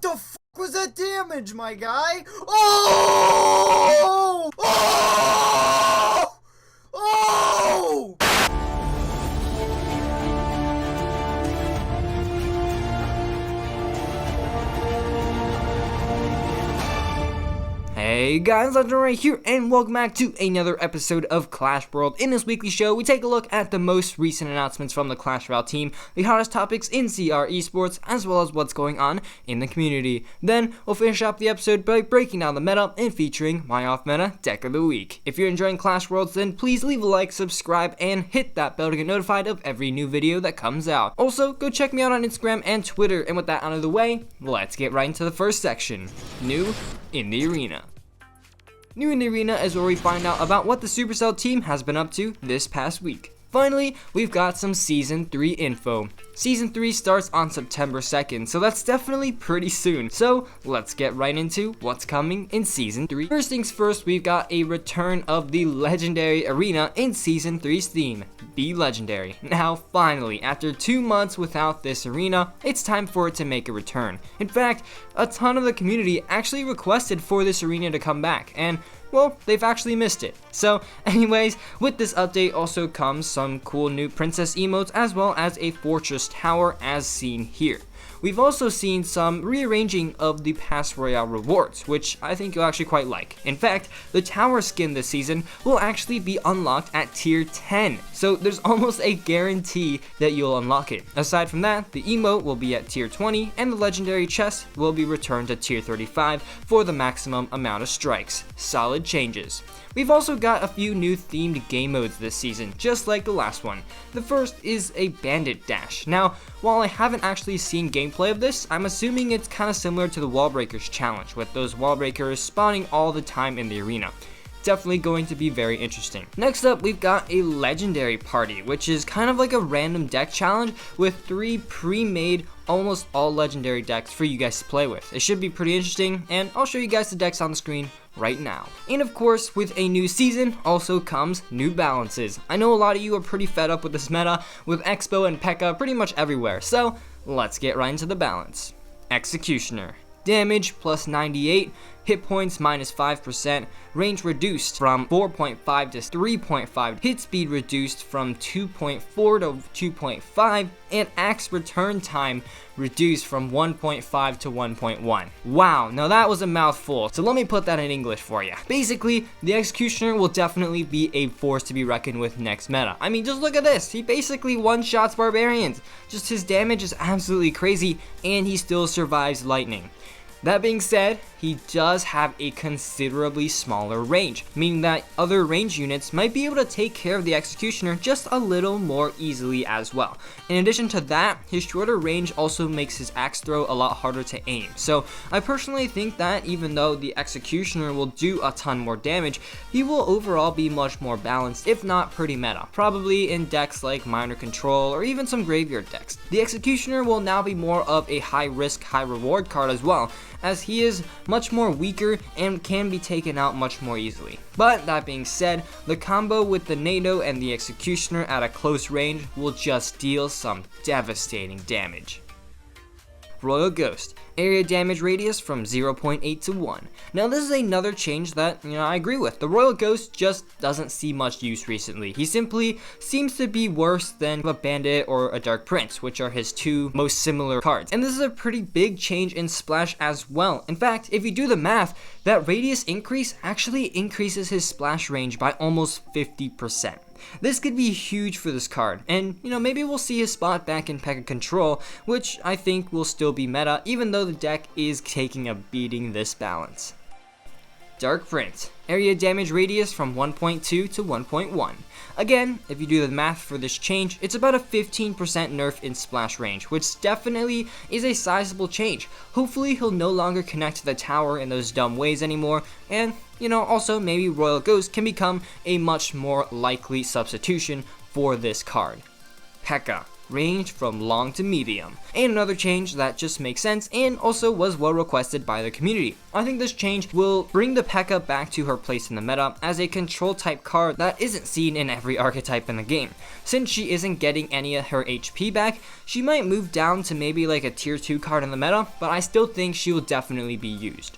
What the f was that damage, my guy? Oh! Oh! Oh! Hey guys, Legendaray here, and welcome back to another episode of Clash World. In this weekly show, we take a look at the most recent announcements from the Clash Royale team, the hottest topics in CR eSports, as well as what's going on in the community. Then, we'll finish up the episode by breaking down the meta and featuring my off-meta deck of the week. If you're enjoying Clash Worlds, then please leave a like, subscribe, and hit that bell to get notified of every new video that comes out. Also, go check me out on Instagram and Twitter, and with that out of the way, let's get right into the first section. New in the arena. New in the arena is where we find out about what the Supercell team has been up to this past week. Finally, we've got some Season 3 info. Season 3 starts on September 2nd, so that's definitely pretty soon. So, let's get right into what's coming in Season 3. First things first, we've got a return of the Legendary Arena in Season 3's theme, Be Legendary. Now, finally, after 2 months without this arena, it's time for it to make a return. In fact, a ton of the community actually requested for this arena to come back, and well, they've actually missed it. So, anyways, with this update also comes some cool new princess emotes as well as a fortress tower as seen here. We've also seen some rearranging of the past Royale rewards, which I think you'll actually quite like. In fact, the tower skin this season will actually be unlocked at tier 10, so there's almost a guarantee that you'll unlock it. Aside from that, the emote will be at tier 20, and the legendary chest will be returned to tier 35 for the maximum amount of strikes. Solid changes. We've also got a few new themed game modes this season, just like the last one. The first is a bandit dash. Now, while I haven't actually seen gameplay of this, I'm assuming it's kind of similar to the wall breakers challenge, with those wall breakers spawning all the time in the arena. Definitely going to be very interesting. Next up, we've got a legendary party, which is kind of like a random deck challenge with 3 pre-made almost all legendary decks for you guys to play with. It should be pretty interesting, and I'll show you guys the decks on the screen right now. And of course, with a new season also comes new balances. I know a lot of you are pretty fed up with this meta, with Expo and P.E.K.K.A pretty much everywhere, so let's get right into the balance. Executioner. Damage plus 98, hit points minus 5%, range reduced from 4.5 to 3.5, hit speed reduced from 2.4 to 2.5, and axe return time reduced from 1.5 to 1.1. Wow, now that was a mouthful, so let me put that in English for you. Basically, the Executioner will definitely be a force to be reckoned with next meta. I mean, just look at this, he basically one-shots barbarians. Just his damage is absolutely crazy, and he still survives lightning. That being said, he does have a considerably smaller range, meaning that other range units might be able to take care of the Executioner just a little more easily as well. In addition to that, his shorter range also makes his axe throw a lot harder to aim. So I personally think that even though the Executioner will do a ton more damage, he will overall be much more balanced, if not pretty meta, probably in decks like Minor Control or even some graveyard decks. The Executioner will now be more of a high risk, high reward card as well, as he is much more weaker and can be taken out much more easily. But that being said, the combo with the NATO and the Executioner at a close range will just deal some devastating damage. Royal Ghost. Area damage radius from 0.8 to 1. Now this is another change that, I agree with. The Royal Ghost just doesn't see much use recently. He simply seems to be worse than a Bandit or a Dark Prince, which are his 2 most similar cards. And this is a pretty big change in Splash as well. In fact, if you do the math, that radius increase actually increases his splash range by almost 50%. This could be huge for this card, and maybe we'll see his spot back in P.E.K.K.A Control, which I think will still be meta, even though the deck is taking a beating this balance. Dark Prince. Area damage radius from 1.2 to 1.1. Again, if you do the math for this change, it's about a 15% nerf in splash range, which definitely is a sizable change. Hopefully he'll no longer connect to the tower in those dumb ways anymore, and also maybe Royal Ghost can become a much more likely substitution for this card. P.E.K.K.A. ranged from long to medium. And another change that just makes sense and also was well requested by the community. I think this change will bring the P.E.K.K.A back to her place in the meta as a control type card that isn't seen in every archetype in the game. Since she isn't getting any of her HP back, she might move down to maybe like a tier 2 card in the meta, but I still think she will definitely be used.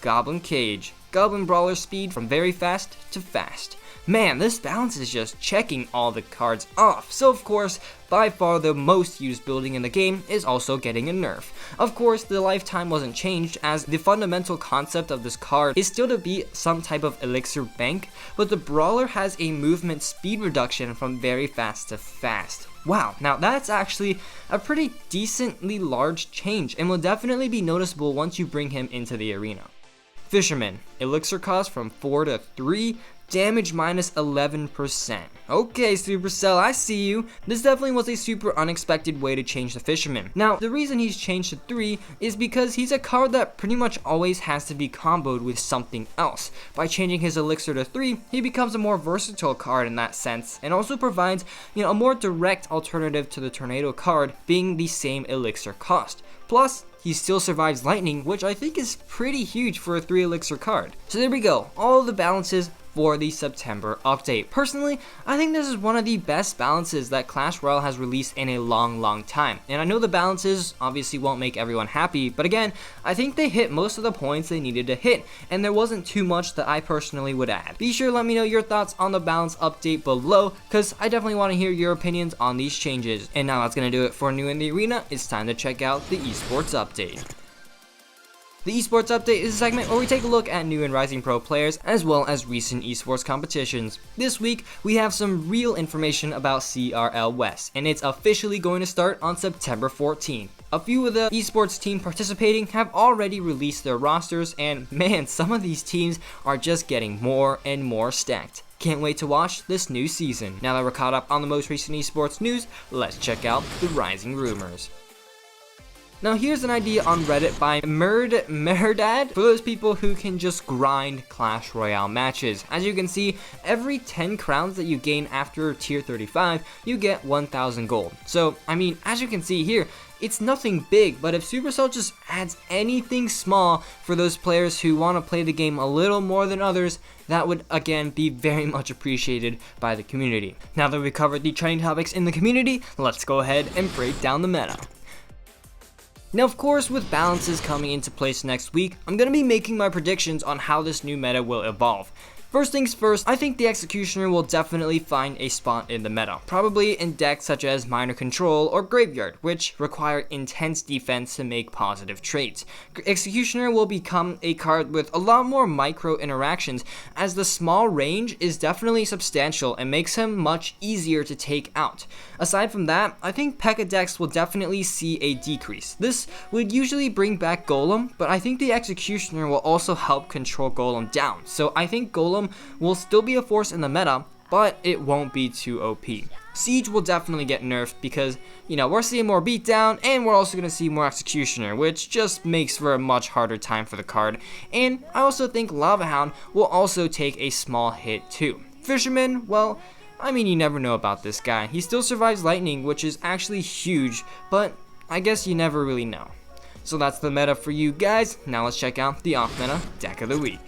Goblin Cage. Goblin Brawler speed from very fast to fast. Man, this balance is just checking all the cards off. So of course, by far the most used building in the game is also getting a nerf. Of course, the lifetime wasn't changed as the fundamental concept of this card is still to be some type of elixir bank, but the Brawler has a movement speed reduction from very fast to fast. Wow, now that's actually a pretty decently large change and will definitely be noticeable once you bring him into the arena. Fisherman, elixir cost from 4 to 3, damage minus 11%. Okay, Supercell, I see you. This definitely was a super unexpected way to change the Fisherman. Now, the reason he's changed to 3 is because he's a card that pretty much always has to be comboed with something else. By changing his elixir to 3, he becomes a more versatile card in that sense, and also provides, a more direct alternative to the Tornado card being the same elixir cost. Plus, he still survives lightning, which I think is pretty huge for a 3 elixir card. So there we go, all the balances for the September update. Personally, I think this is one of the best balances that Clash Royale has released in a long time. And I know the balances obviously won't make everyone happy, but again, I think they hit most of the points they needed to hit, and there wasn't too much that I personally would add. Be sure to let me know your thoughts on the balance update below, because I definitely want to hear your opinions on these changes. And now that's going to do it for New in the Arena. It's time to check out the eSports update. The eSports update is a segment where we take a look at new and rising pro players as well as recent eSports competitions. This week, we have some real information about CRL West, and it's officially going to start on September 14th. A few of the eSports teams participating have already released their rosters, and man, some of these teams are just getting more and more stacked. Can't wait to watch this new season. Now that we're caught up on the most recent eSports news, let's check out the rising rumors. Now here's an idea on Reddit by Merdad for those people who can just grind Clash Royale matches. As you can see, every 10 crowns that you gain after tier 35, you get 1,000 gold. So, I mean, as you can see here, it's nothing big, but if Supercell just adds anything small for those players who want to play the game a little more than others, that would again be very much appreciated by the community. Now that we've covered the trending topics in the community, let's go ahead and break down the meta. Now of course, with balances coming into place next week, I'm going to be making my predictions on how this new meta will evolve. First things first, I think the Executioner will definitely find a spot in the meta, probably in decks such as Minor Control or Graveyard, which require intense defense to make positive trades. Executioner will become a card with a lot more micro interactions, as the small range is definitely substantial and makes him much easier to take out. Aside from that, I think P.E.K.K.A decks will definitely see a decrease. This would usually bring back Golem, but I think the Executioner will also help control Golem down, so I think Golem will still be a force in the meta, but it won't be too OP. Siege will definitely get nerfed because, we're seeing more beatdown, and we're also going to see more Executioner, which just makes for a much harder time for the card. And I also think Lava Hound will also take a small hit too. Fisherman, well, I mean, you never know about this guy. He still survives lightning, which is actually huge, but I guess you never really know. So that's the meta for you guys. Now let's check out the off-meta deck of the week.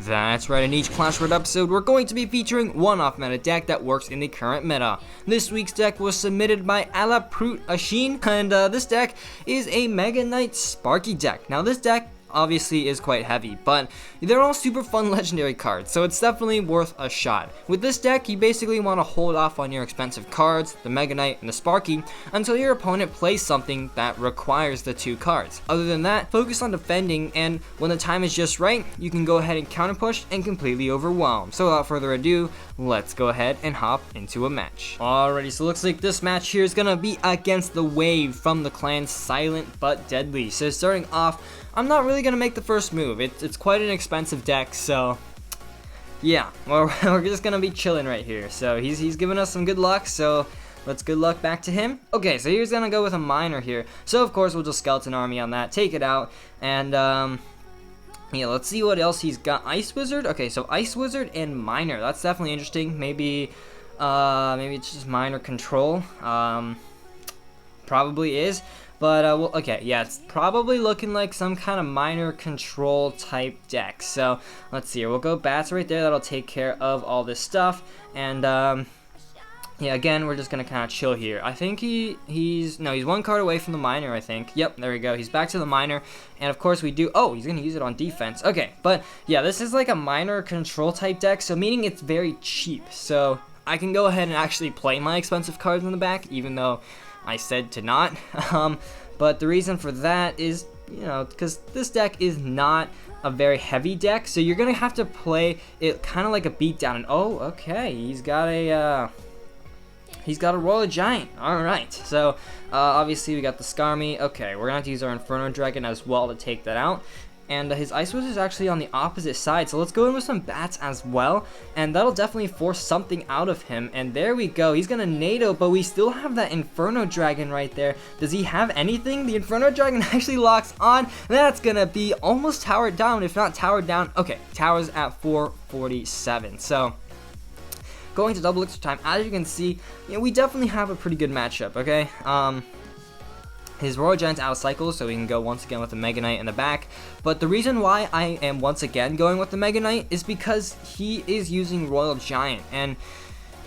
That's right, in each Clash Royale episode, we're going to be featuring one off-meta deck that works in the current meta. This week's deck was submitted by Alaprut Ashin, and this deck is a Mega Knight Sparky deck. Now this deck obviously is quite heavy, but they're all super fun legendary cards, so it's definitely worth a shot. With this deck, you basically want to hold off on your expensive cards, the Mega Knight and the Sparky, until your opponent plays something that requires the two cards. Other than that, focus on defending, and when the time is just right, you can go ahead and counter push and completely overwhelm. So without further ado, let's go ahead and hop into a match. Alrighty, so looks like this match here is gonna be against the Wave from the clan Silent But Deadly. So starting off, I'm not really gonna make the first move. It's quite an expensive deck, so yeah, we're just gonna be chilling right here. So he's giving us some good luck, so let's good luck back to him. Okay, so he's gonna go with a Miner here. So of course we'll just Skeleton Army on that, take it out, and yeah, let's see what else he's got. Ice Wizard? Okay, so Ice Wizard and Miner. That's definitely interesting. Maybe Maybe it's just minor control. Probably is. But, well, okay, yeah, it's probably looking like some kind of minor control type deck. So, let's see here. We'll go bats right there. That'll take care of all this stuff. And, yeah, again, we're just going to kind of chill here. I think he's one card away from the minor, I think. Yep, there we go. He's back to the minor. And, of course, we do... Oh, he's going to use it on defense. Okay, but, yeah, this is like a minor control type deck, so meaning it's very cheap. So, I can go ahead and actually play my expensive cards in the back, even though I said to not. But the reason for that is, you know, because this deck is not a very heavy deck, so you're going to have to play it kind of like a beatdown. And, oh, okay, he's got a Royal Giant. Alright, so obviously we got the Skarmy. Okay, we're going to have to use our Inferno Dragon as well to take that out. And his Ice Wizard is actually on the opposite side, so let's go in with some bats as well, and that'll definitely force something out of him. And there we go, he's gonna NATO, but we still have that Inferno Dragon right there. Does he have anything? The Inferno Dragon actually locks on. That's gonna be almost towered down, if not towered down. Okay, towers at 447, so going to double extra time. As you can see, you know, we definitely have a pretty good matchup, okay? His Royal Giant's out of cycle, so we can go once again with the Mega Knight in the back. But the reason why I am once again going with the Mega Knight is because he is using Royal Giant. And,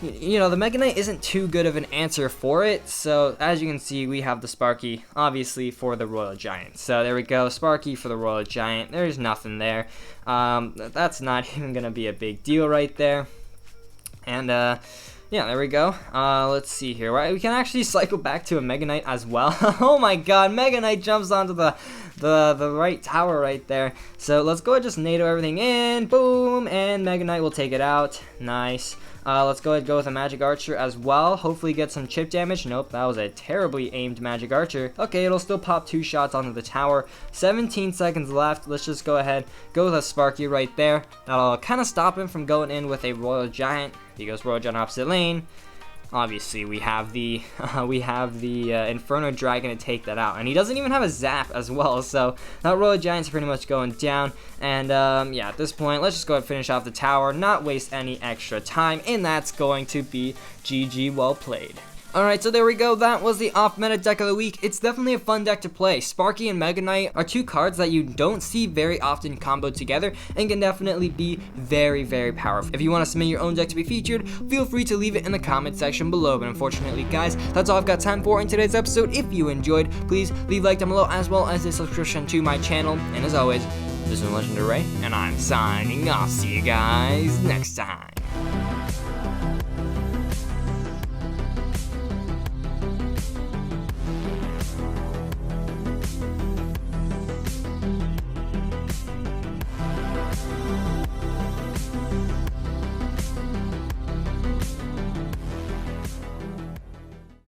you know, the Mega Knight isn't too good of an answer for it. So, as you can see, we have the Sparky, obviously, for the Royal Giant. So, there we go. Sparky for the Royal Giant. There's nothing there. That's not even going to be a big deal right there. And, yeah, there we go. Let's see here. Right, we can actually cycle back to a Mega Knight as well. Oh my god, Mega Knight jumps onto the right tower right there. So let's go ahead and just NATO everything in. Boom, and Mega Knight will take it out. Nice. Let's go ahead and go with a Magic Archer as well. Hopefully get some chip damage. Nope, that was a terribly aimed Magic Archer. Okay, it'll still pop 2 shots onto the tower. 17 seconds left. Let's just go ahead, go with a Sparky right there. That'll kind of stop him from going in with a Royal Giant. He goes Royal Giant opposite lane. Obviously, we have the Inferno Dragon to take that out, and he doesn't even have a Zap as well. So that Royal Giant's pretty much going down. And yeah, at this point, let's just go ahead and finish off the tower, not waste any extra time, and that's going to be GG. Well played. Alright, so there we go. That was the off-meta deck of the week. It's definitely a fun deck to play. Sparky and Mega Knight are 2 cards that you don't see very often comboed together and can definitely be very, very powerful. If you want to submit your own deck to be featured, feel free to leave it in the comment section below. But unfortunately, guys, that's all I've got time for in today's episode. If you enjoyed, please leave a like down below as well as a subscription to my channel. And as always, this is Legendaray, and I'm signing off. See you guys next time.